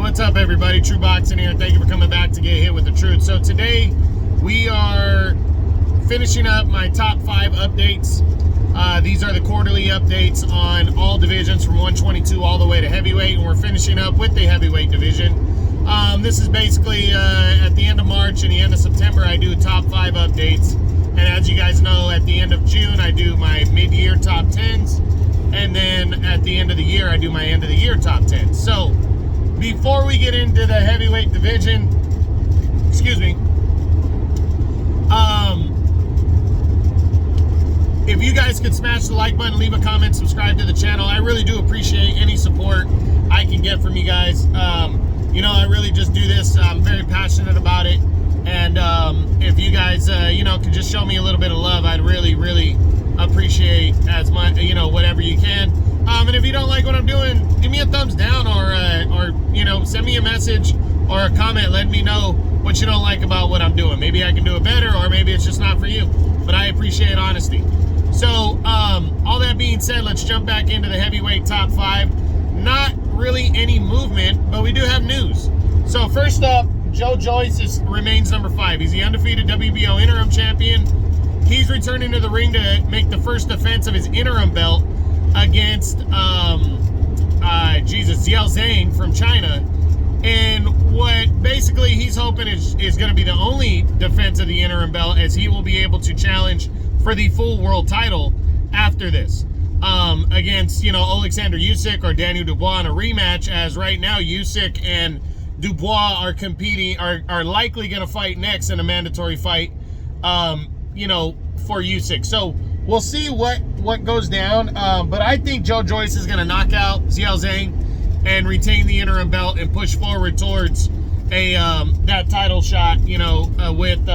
what's up, everybody? True Boxing here. Thank you for coming back to Get Hit with the Truth. So today we are finishing up my top 5 updates. These are the quarterly updates on all divisions from 122 all the way to heavyweight, and we're finishing up with the heavyweight division. This is basically at the end of March and the end of September, I do top 5 updates. And as you guys know, at the end of June, I do my mid-year top 10s. And then at the end of the year, I do my end of the year top 10s. So before we get into the heavyweight division, if you guys could smash the like button, leave a comment, subscribe to the channel. I really do appreciate any support I can get from you guys. You know, I really just do this. I'm very passionate about it. And if you guys, could just show me a little bit of love, I'd really, really appreciate as much, whatever you can. And if you don't like what I'm doing, give me a thumbs down or send me a message or a comment letting me know what you don't like about what I'm doing. Maybe I can do it better, or maybe it's just not for you. But I appreciate honesty. So, all that being said, let's jump back into the heavyweight top 5. Not really any movement, but we do have news. So first up, Joe Joyce remains number 5. He's the undefeated WBO interim champion. He's returning to the ring to make the first defense of his interim belt against Ziao Zhang from China. And what basically he's hoping is going to be the only defense of the interim belt, as he will be able to challenge for the full world title after this. Against, Alexander Usyk or Daniel Dubois in a rematch, as right now Usyk and Dubois are competing, are likely going to fight next in a mandatory fight, for Usyk. So we'll see what goes down. But I think Joe Joyce is going to knock out Ziao Zhang and retain the interim belt and push forward towards that title shot, with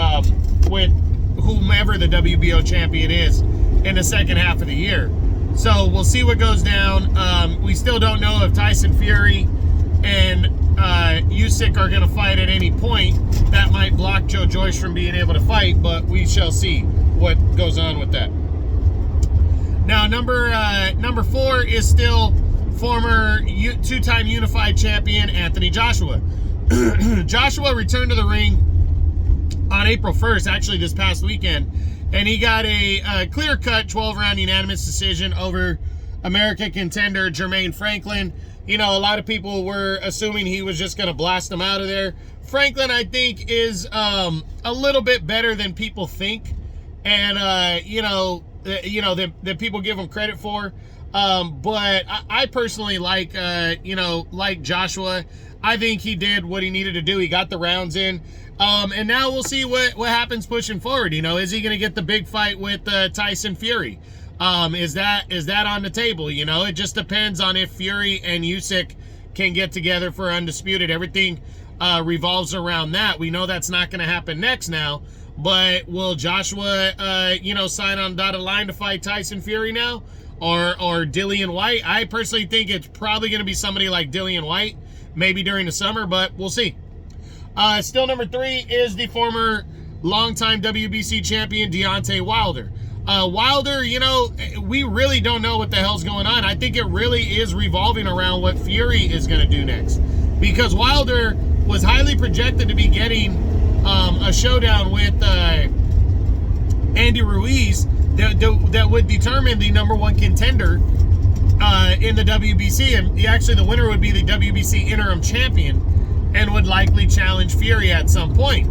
whomever the WBO champion is in the second half of the year. So we'll see what goes down. We still don't know if Tyson Fury and Usyk are going to fight at any point. That might block Joe Joyce from being able to fight, but we shall see what goes on with that. Now, number 4 is still former two-time unified champion Anthony Joshua. Joshua returned to the ring on April 1st, actually this past weekend, and he got a clear-cut 12-round unanimous decision over American contender Jermaine Franklin. A lot of people were assuming he was just going to blast him out of there. Franklin, I think, is a little bit better than people think, and that people give him credit for. But I personally like Joshua. I think he did what he needed to do. He got the rounds in. And now we'll see what happens pushing forward. Is he going to get the big fight with Tyson Fury? Is that on the table? It just depends on if Fury and Usyk can get together for undisputed. Everything revolves around that. We know that's not going to happen next now. But will Joshua, sign on dotted line to fight Tyson Fury now? Or Dillian White? I personally think it's probably going to be somebody like Dillian White, maybe during the summer, but we'll see. Still number 3 is the former longtime WBC champion Deontay Wilder. Wilder, we really don't know what the hell's going on. I think it really is revolving around what Fury is going to do next. Because Wilder was highly projected to be getting a showdown with Andy Ruiz that would determine the number 1 contender in the WBC. And actually the winner would be the WBC interim champion and would likely challenge Fury at some point.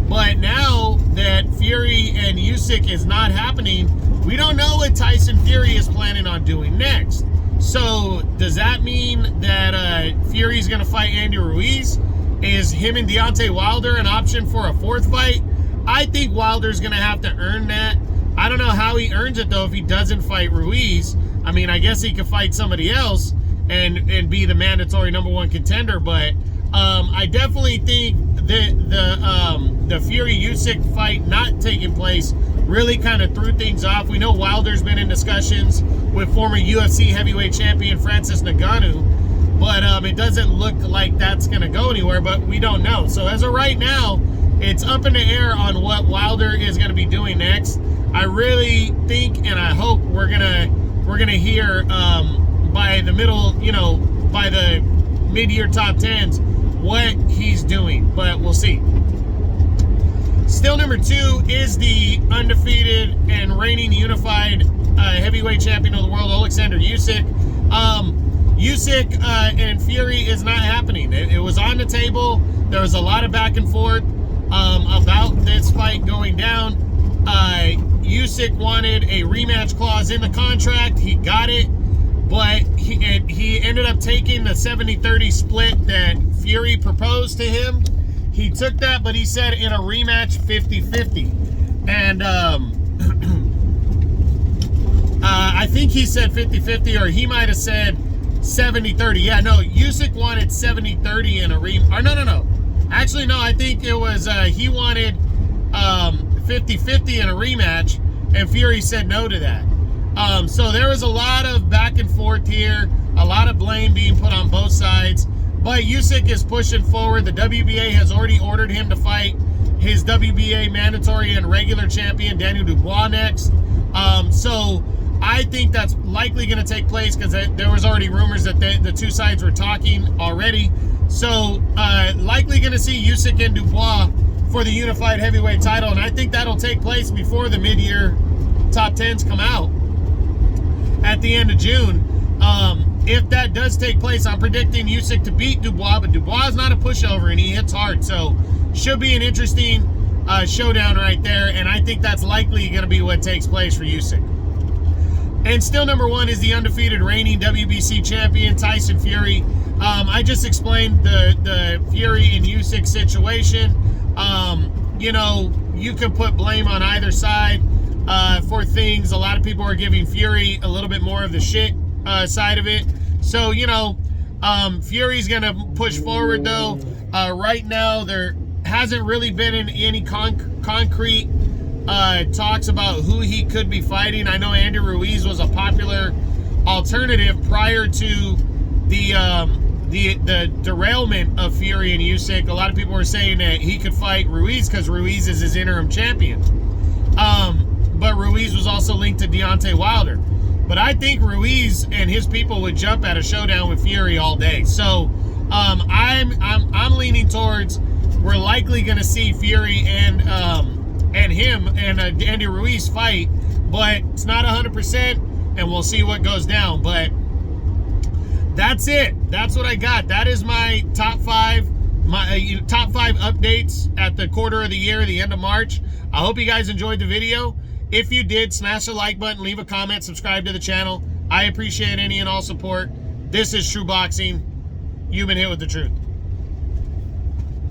But now that Fury and Usyk is not happening, we don't know what Tyson Fury is planning on doing next. So does that mean that Fury's going to fight Andy Ruiz? Is him and Deontay Wilder an option for a 4th fight? I think Wilder's going to have to earn that. I don't know how he earns it, though, if he doesn't fight Ruiz. I mean, I guess he could fight somebody else and be the mandatory number 1 contender, but I definitely think that the Fury-Usyk fight not taking place really kind of threw things off. We know Wilder's been in discussions with former UFC heavyweight champion Francis Ngannou, but it doesn't look like that's going to go anywhere, but we don't know. So as of right now, it's up in the air on what Wilder is going to be doing next. I really think and I hope we're gonna hear by the middle, by the mid-year top 10s, what he's doing, but we'll see. Still number 2 is the undefeated and reigning unified heavyweight champion of the world, Alexander Usyk. Usyk and Fury is not happening. It was on the table. There was a lot of back and forth about this fight going down. Usyk wanted a rematch clause in the contract. He got it, but he ended up taking the 70-30 split that Fury proposed to him. He took that, but he said in a rematch 50-50. And I think he said 50-50, or he might have said 70-30. Yeah, no, Usyk wanted 70-30 in a rematch. Or no. Actually, no, I think it was he wanted 50-50 in a rematch, and Fury said no to that. So there was a lot of back and forth here, a lot of blame being put on both sides. But Usyk is pushing forward. The WBA has already ordered him to fight his WBA mandatory and regular champion, Daniel Dubois, next. So I think that's likely going to take place because there was already rumors that the two sides were talking already. So likely going to see Usyk and Dubois for the unified heavyweight title. And I think that'll take place before the mid-year top 10s come out at the end of June. If that does take place, I'm predicting Usyk to beat Dubois, but Dubois is not a pushover and he hits hard, so should be an interesting showdown right there, and I think that's likely going to be what takes place for Usyk. And still number 1 is the undefeated reigning WBC champion, Tyson Fury. I just explained the Fury and Usyk situation. You know, you can put blame on either side for things. A lot of people are giving Fury a little bit more of the shit side of it. So, you know, Fury's going to push forward, though. Right now, there hasn't really been any concrete talks about who he could be fighting. I know Andy Ruiz was a popular alternative prior to the derailment of Fury and Usyk. A lot of people were saying that he could fight Ruiz because Ruiz is his interim champion. But Ruiz was also linked to Deontay Wilder. But I think Ruiz and his people would jump at a showdown with Fury all day. So I'm leaning towards we're likely going to see Fury and him and Andy Ruiz fight, but it's not 100%, and we'll see what goes down. But that's it. That's what I got. That is my top 5 updates at the quarter of the year, the end of March. I hope you guys enjoyed the video. If you did, smash the like button, leave a comment, subscribe to the channel. I appreciate any and all support. This is True Boxing. You've been hit with the truth.